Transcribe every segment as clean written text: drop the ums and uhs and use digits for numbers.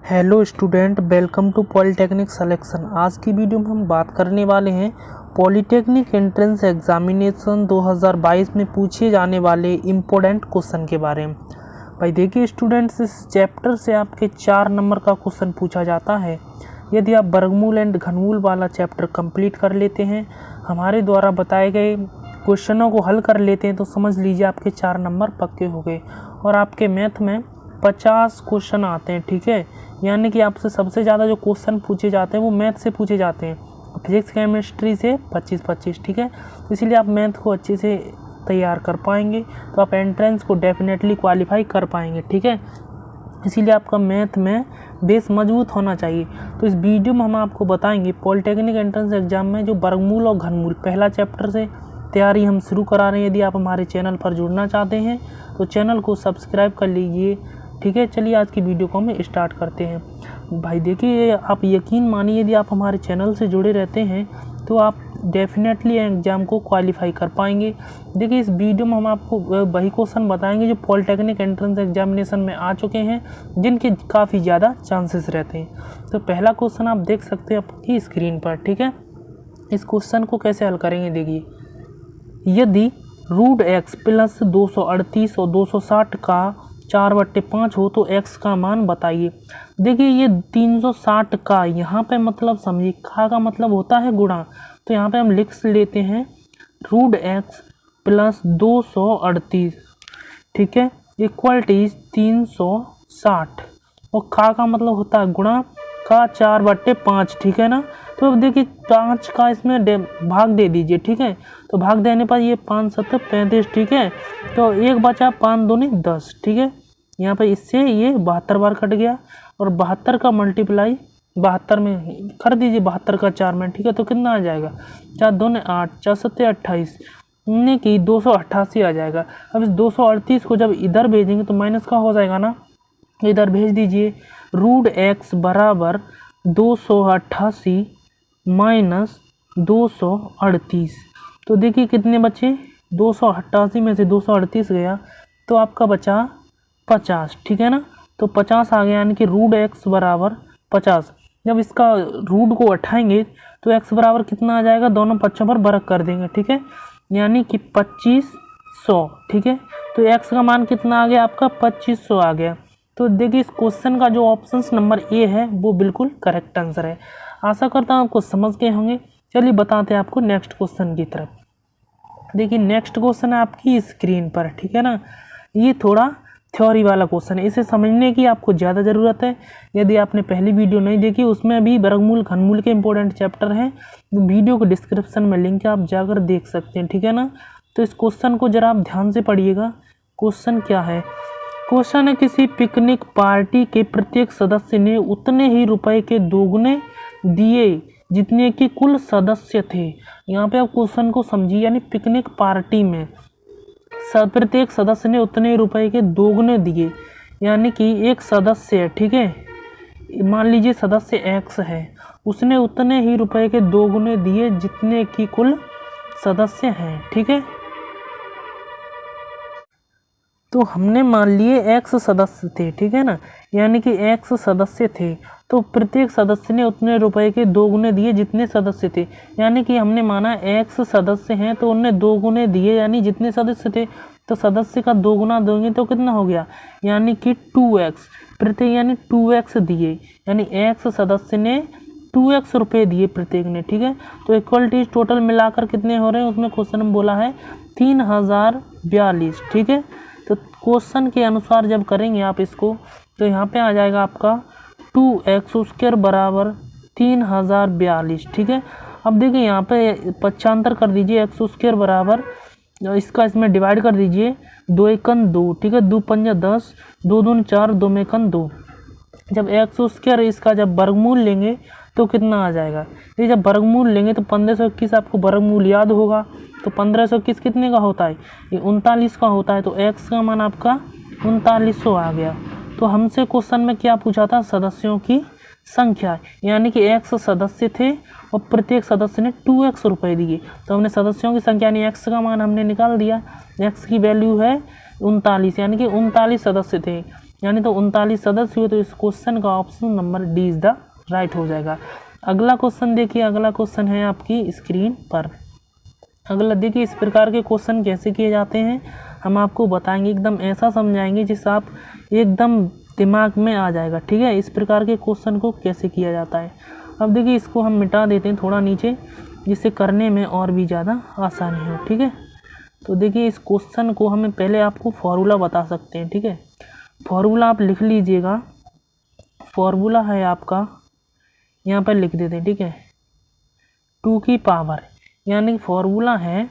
Hello student, welcome to polytechnic selection. आज की video में हम बात करने वाले हैं पॉलिटेक्निक एंट्रेंस एग्जामिनेशन 2022 में पूछे जाने वाले इम्पोर्टेंट क्वेश्चन के बारे में। भाई देखिए स्टूडेंट्स, इस चैप्टर से आपके 4 नंबर का क्वेश्चन पूछा जाता है। यदि आप वर्गमूल एंड घनमूल वाला चैप्टर कंप्लीट कर लेते हैं, हमारे द्वारा बताए गए क्वेश्चनों को हल कर लेते हैं, तो समझ लीजिए आपके 4 नंबर पक्के हो गए और आपके मैथ में 50 क्वेश्चन आते हैं। ठीक है, यानी कि आपसे सबसे ज़्यादा जो क्वेश्चन पूछे जाते हैं वो मैथ से पूछे जाते हैं, फिजिक्स केमिस्ट्री से 25-25। ठीक है, तो इसीलिए आप मैथ को अच्छे से तैयार कर पाएंगे तो आप एंट्रेंस को डेफिनेटली क्वालिफाई कर पाएंगे। ठीक है, इसीलिए आपका मैथ में बेस मजबूत होना चाहिए। तो इस वीडियो में हम आपको बताएंगे पॉलिटेक्निक एंट्रेंस एग्जाम में जो वर्गमूल और घनमूल पहला चैप्टर से तैयारी हम शुरू करा रहे हैं। यदि आप हमारे चैनल पर जुड़ना चाहते हैं तो चैनल को सब्सक्राइब कर लीजिए। ठीक है, चलिए आज की वीडियो को हम स्टार्ट करते हैं। भाई देखिए, आप यकीन मानिए यदि आप हमारे चैनल से जुड़े रहते हैं तो आप डेफिनेटली एग्ज़ाम को क्वालिफाई कर पाएंगे। देखिए इस वीडियो में हम आपको वही क्वेश्चन बताएंगे जो पॉलिटेक्निक एंट्रेंस एग्जामिनेशन में आ चुके हैं, जिनके काफ़ी ज़्यादा चांसेस रहते हैं। तो पहला क्वेश्चन आप देख सकते हैं आपकी स्क्रीन पर। ठीक है, इस क्वेश्चन को कैसे हल करेंगे देखिए। यदि √x प्लस 238 और 260 का 4/5 हो तो x का मान बताइए। देखिए ये 360 का यहाँ पे मतलब समझिए, का मतलब होता है गुणा, तो यहाँ पे हम लिख लेते हैं √x प्लस 238, ठीक है, इक्वल टू 360, और का मतलब होता है गुणा का 4/5। ठीक है ना, तो अब देखिए 5 का इसमें भाग दे दीजिए। ठीक है, तो भाग देने पर ये 5 7 35। ठीक है, तो एक बचा 5 दूनी 10। ठीक है, यहाँ पे इससे ये 72 बार कट गया और 72 का मल्टीप्लाई 72 में कर दीजिए, 72 का 4 में। ठीक है, तो कितना आ जाएगा, 4 दूनी 8, 4 7 28, ने की 288 आ जाएगा। अब इस 238 को जब इधर भेजेंगे तो माइनस का हो जाएगा ना, इधर भेज दीजिए। √x बराबर 288 माइनस 238, तो देखिए कितने बचे, 288 में से 238 गया तो आपका बचा 50। ठीक है ना, तो 50 आ गया, यानी कि √x बराबर 50। जब इसका रूट को उठाएंगे तो x बराबर कितना आ जाएगा, दोनों पक्षों पर वर्ग कर देंगे। ठीक है, यानी कि 2500। ठीक है, तो x का मान कितना आ गया आपका, 2500 आ गया। तो देखिए इस क्वेश्चन का जो ऑप्शन नंबर ए है वो बिल्कुल करेक्ट आंसर है। आशा करता हूँ आपको समझ गए होंगे। चलिए बताते हैं आपको नेक्स्ट क्वेश्चन की तरफ। देखिए नेक्स्ट क्वेश्चन है आपकी स्क्रीन पर। ठीक है ना, ये थोड़ा थ्योरी वाला क्वेश्चन है, इसे समझने की आपको ज़्यादा ज़रूरत है। यदि आपने पहली वीडियो नहीं देखी, उसमें भी वर्गमूल घनमूल के इंपॉर्टेंट चैप्टर हैं, तो वीडियो को डिस्क्रिप्शन में लिंक है, आप जाकर देख सकते हैं। ठीक है ना, तो इस क्वेश्चन को जरा आप ध्यान से पढ़िएगा। क्वेश्चन क्या है, क्वेश्चन है किसी पिकनिक पार्टी के प्रत्येक सदस्य ने उतने ही रुपए के दोगुने दिए जितने कि कुल सदस्य थे। यहाँ पे आप क्वेश्चन को समझिए, यानी पिकनिक पार्टी में प्रत्येक सदस्य ने उतने ही रुपए के दोगुने दिए, यानी कि एक सदस्य है, ठीक है, मान लीजिए सदस्य x है, उसने उतने ही रुपए के दोगुने दिए जितने कि कुल सदस्य हैं। ठीक है, तो हमने मान लिए x सदस्य थे। ठीक है ना, यानी कि x सदस्य थे, तो प्रत्येक सदस्य ने उतने रुपए के दोगुने दिए जितने सदस्य थे। यानी कि हमने माना x सदस्य हैं तो उनने दोगुने दिए, यानी जितने सदस्य थे, तो सदस्य का दोगुना देंगे तो कितना हो गया, यानी कि 2x प्रत्येक, यानी 2x दिए, यानी x सदस्य ने 2x रुपये दिए प्रत्येक ने। ठीक है, तो इक्वलिटीज टोटल मिलाकर कितने हो रहे हैं, उसमें क्वेश्चन में बोला है 3042। ठीक है, तो क्वेश्चन के अनुसार जब करेंगे आप इसको, तो यहाँ पे आ जाएगा आपका 2x² बराबर 3042। ठीक है, अब देखिए यहाँ पे पक्षांतर कर दीजिए, x² बराबर इसका इसमें डिवाइड कर दीजिए, 2 एकन 2। ठीक है, 2 पंजा 10, 2 दूनी 4, 2 में एकन 2। जब x² इसका जब वर्गमूल लेंगे तो कितना आ जाएगा, ये जब वर्गमूल लेंगे तो 1521 आपको वर्गमूल याद होगा, तो 1521 कितने का होता है, ये 39 का होता है, तो x का मान आपका 3900 आ गया। तो हमसे क्वेश्चन में क्या पूछा था, सदस्यों की संख्या, यानी कि x सदस्य थे और प्रत्येक सदस्य ने 2x रुपये दिए, तो हमने सदस्यों की संख्या यानी x का मान हमने निकाल दिया। x की वैल्यू है 39, यानी कि 39 सदस्य थे, यानी तो 39 सदस्य हुए, तो इस क्वेश्चन का option number D is the right हो जाएगा। अगला क्वेश्चन देखिए, अगला क्वेश्चन है आपकी स्क्रीन पर। अगला देखिए, इस प्रकार के क्वेश्चन कैसे किए जाते हैं हम आपको बताएंगे, एकदम ऐसा समझाएंगे जिससे आप एकदम दिमाग में आ जाएगा। ठीक है, इस प्रकार के क्वेश्चन को कैसे किया जाता है। अब देखिए, इसको हम मिटा देते हैं थोड़ा नीचे, जिससे करने में और भी ज़्यादा आसानी हो। ठीक है, तो देखिए इस क्वेश्चन को हमें पहले आपको फॉर्मूला बता सकते हैं। ठीक है, फॉर्मूला आप लिख लीजिएगा। फॉर्मूला है आपका, यहाँ पर लिख देते हैं। ठीक है, 2 की पावर, यानी फॉर्मूला है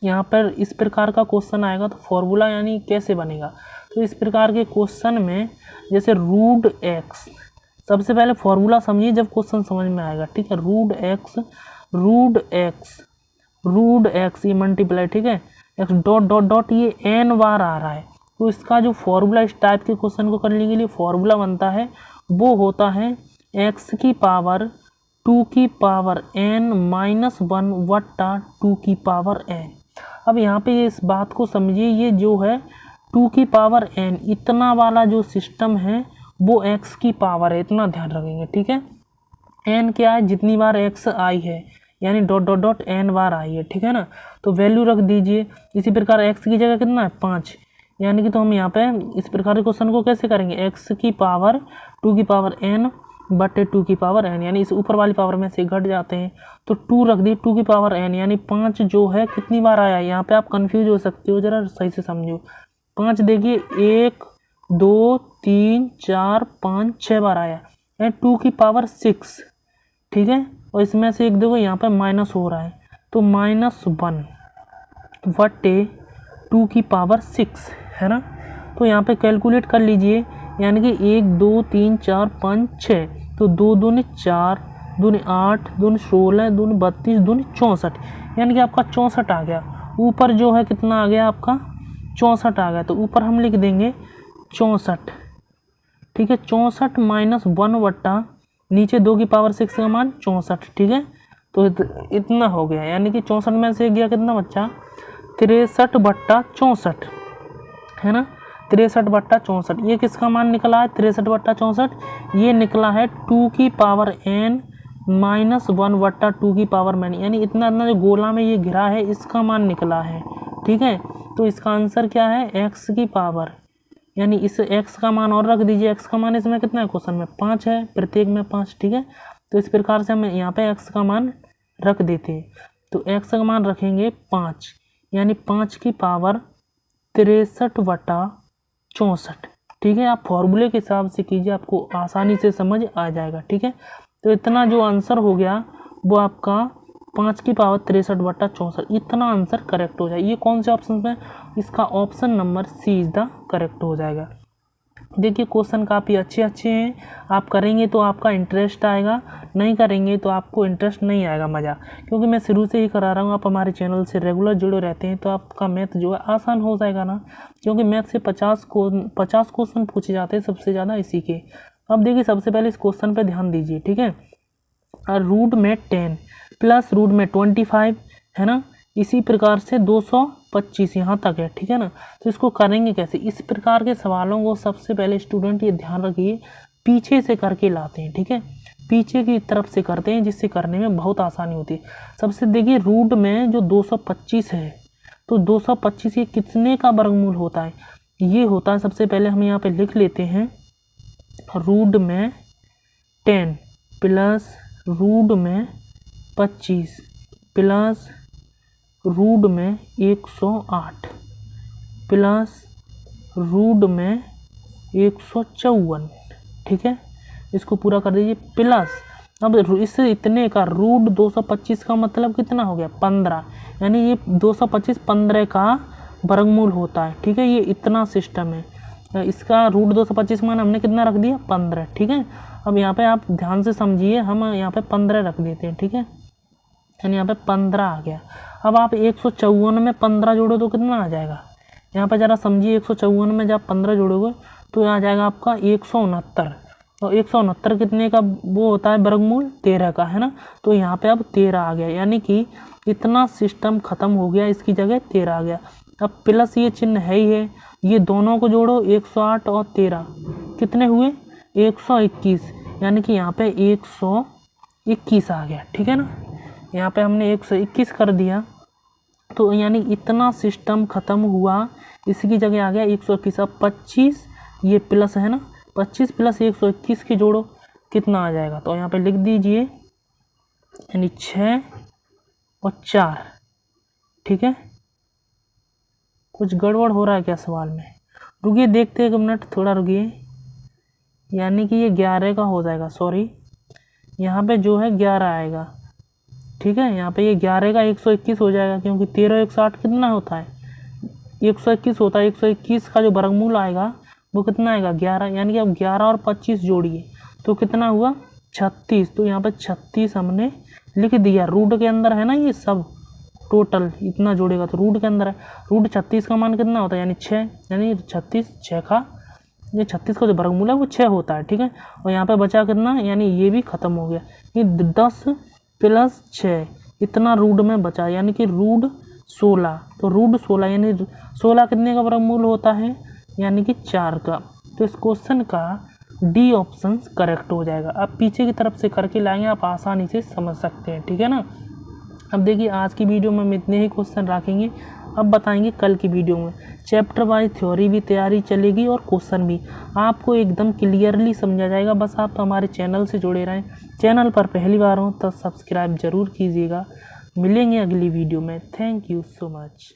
यहाँ पर इस प्रकार का क्वेश्चन आएगा तो फॉर्मूला यानी कैसे बनेगा। तो इस प्रकार के क्वेश्चन में जैसे रूट एक्स, सबसे पहले फॉर्मूला समझिए जब क्वेश्चन समझ में आएगा। ठीक है, रूट एक्स ये मल्टीप्लाई, ठीक है, एक्स डॉट डॉट डॉट ये n बार आ रहा है। तो इसका जो फॉर्मूला इस टाइप के क्वेश्चन को करने के लिए फॉर्मूला बनता है वो होता है x की पावर 2 की पावर n माइनस 1 वट्टा 2 की पावर n। अब यहाँ पे इस बात को समझिए, ये जो है 2 की पावर n इतना वाला जो सिस्टम है वो x की पावर है, इतना ध्यान रखेंगे। ठीक है, n क्या है, जितनी बार x आई है, यानी डॉट डॉट डॉट n बार आई है। ठीक है ना, तो वैल्यू रख दीजिए। इसी प्रकार x की जगह कितना है 5, यानी कि तो हम यहाँ पे इस प्रकार के क्वेश्चन को कैसे करेंगे, x की पावर 2 की पावर n बटे 2 की पावर n, यानी इस ऊपर वाली पावर में से घट जाते हैं तो 2 रख दिए 2 की पावर n, यानी 5 जो है कितनी बार आया है। यहाँ पे आप कंफ्यूज हो सकते हो, जरा सही से समझो। 5 देखिए 1 2 3 4 5 6 बार आया, यानी 2 की पावर 6। ठीक है, और इसमें से एक देखो यहाँ पे माइनस हो रहा है, तो -1 बटे 2 की पावर 6 है ना। तो यहाँ पे कैलकुलेट कर लीजिए, यानी कि 1 2 3 4 5 6, तो 2 दूनी 4, दूनी 8, दूनी 16, दूनी 32, दूनी 64, यानी कि आपका 64 आ गया। ऊपर जो है कितना आ गया आपका 64 आ गया, तो ऊपर हम लिख देंगे 64। ठीक है, 64 माइनस 1 वट्टा नीचे 2 की पावर 6 का मान 64। ठीक है, तो इतना हो गया, यानी कि 64 में से गया कितना बच्चा 63 बट्टा 64 है ना, 63 बट्टा 64। ये किसका मान निकला है 63 बट्टा 64, ये निकला है 2 की पावर n माइनस 1 बट्टा 2 की पावर मैन, यानी इतना जो गोला में ये घिरा है इसका मान निकला है। ठीक है, तो इसका आंसर क्या है x की पावर, यानी इस x का मान और रख दीजिए। x का मान इसमें कितना है क्वेश्चन में 5 है, प्रत्येक में 5। ठीक है, तो इस प्रकार से हम यहाँ पे x का मान रख देते हैं, तो x का मान रखेंगे 5, यानी 5 की पावर 63 बटा 64। ठीक है, आप फॉर्मूले के हिसाब से कीजिए, आपको आसानी से समझ आ जाएगा। ठीक है, तो इतना जो आंसर हो गया वो आपका 5 की पावर 63 बटा 64, इतना आंसर करेक्ट हो जाए। ये कौन से ऑप्शन में, इसका option number C is the correct हो जाएगा। देखिए क्वेश्चन काफ़ी अच्छे हैं, आप करेंगे तो आपका इंटरेस्ट आएगा, नहीं करेंगे तो आपको इंटरेस्ट नहीं आएगा, मज़ा। क्योंकि मैं शुरू से ही करा रहा हूँ, आप हमारे चैनल से रेगुलर जुड़े रहते हैं तो आपका मैथ जो है आसान हो जाएगा ना, क्योंकि मैथ से 50 क्वेश्चन पूछे जाते हैं सबसे ज़्यादा इसी के। अब देखिए सबसे पहले इस क्वेश्चन पर ध्यान दीजिए। ठीक है, रूट में 10 प्लस रूट में 25 है ना, इसी प्रकार से 225 यहाँ तक है। ठीक है ना, तो इसको करेंगे कैसे, इस प्रकार के सवालों को सबसे पहले स्टूडेंट ये ध्यान रखिए पीछे से करके लाते हैं। ठीक है, पीछे की तरफ से करते हैं, जिससे करने में बहुत आसानी होती है। सबसे देखिए रूट में जो 225 है, तो 225 ये कितने का वर्गमूल होता है, ये होता है, सबसे पहले हम यहाँ पे लिख लेते हैं रूट में 10 प्लस रूट में 25 प्लस रूट में 108 प्लस रूट में 154। ठीक है, इसको पूरा कर दीजिए प्लस, अब इससे इतने का रूट 225 का मतलब कितना हो गया 15, यानी ये 225 15 का वर्गमूल होता है। ठीक है, ये इतना सिस्टम है, इसका रूट 225 मान हमने कितना रख दिया 15। ठीक है, अब यहाँ पे आप ध्यान से समझिए, हम यहाँ पे 15 रख देते हैं। ठीक है, यानी यहाँ पे 15 आ गया। अब आप 154 में 15 जोड़ो तो कितना आ जाएगा, यहाँ पे ज़रा समझिए, 154 में जब 15 जोड़ोगे तो आ जाएगा आपका 169, और 169 कितने का वो होता है वर्गमूल 13 का है ना, तो यहाँ पे अब 13 आ गया, यानी कि इतना सिस्टम खत्म हो गया, इसकी जगह 13 आ गया। अब प्लस ये चिन्ह है ही है, ये दोनों को जोड़ो 108 और 13 कितने हुए 121, यानी कि यहाँ पे 121 आ गया। ठीक है ना, यहाँ पे हमने 121 कर दिया, तो यानी इतना सिस्टम ख़त्म हुआ, इसी की जगह आ गया 121। अब 25 ये प्लस है ना, 25 प्लस 121 के जोड़ो कितना आ जाएगा, तो यहाँ पे लिख दीजिए यानी 6 और 4। ठीक है, कुछ गड़बड़ हो रहा है क्या सवाल में? रुकिए देखते हैं 1 मिनट, थोड़ा रुकिए। यानी कि ये 11 का हो जाएगा, सॉरी यहाँ पे जो है 11 आएगा। ठीक है, यहाँ पे ये 11 का 121 हो जाएगा, क्योंकि 13 160 कितना होता है 121 होता है। 121 का जो वर्गमूल आएगा वो कितना आएगा 11, यानी कि अब 11 और 25 जोड़िए तो कितना हुआ 36। तो यहाँ पे 36 हमने लिख दिया, रूट के अंदर है ना, ये सब टोटल इतना जोड़ेगा तो रूट के अंदर है। रूट 36 का मान कितना होता है यानी 6, यानी 36 6 का ये 36 का जो वर्गमूल है वो 6 होता है। ठीक है, और यहाँ पे बचा कितना, यानी ये भी खत्म हो गया, ये 10 प्लस 6 इतना रूट में बचा, यानी कि रूट 16। तो रूट 16 यानी 16 कितने का वर्गमूल होता है, यानी कि 4 का। तो इस क्वेश्चन का डी ऑप्शन करेक्ट हो जाएगा। आप पीछे की तरफ से करके लाएंगे, आप आसानी से समझ सकते हैं। ठीक है ना, अब देखिए आज की वीडियो में हम इतने ही क्वेश्चन रखेंगे, अब बताएंगे कल की वीडियो में चैप्टर वाइज थ्योरी भी तैयारी चलेगी और क्वेश्चन भी आपको एकदम क्लियरली समझा जाएगा। बस आप हमारे चैनल से जुड़े रहें। चैनल पर पहली बार हो तो सब्सक्राइब जरूर कीजिएगा। मिलेंगे अगली वीडियो में। Thank you so much.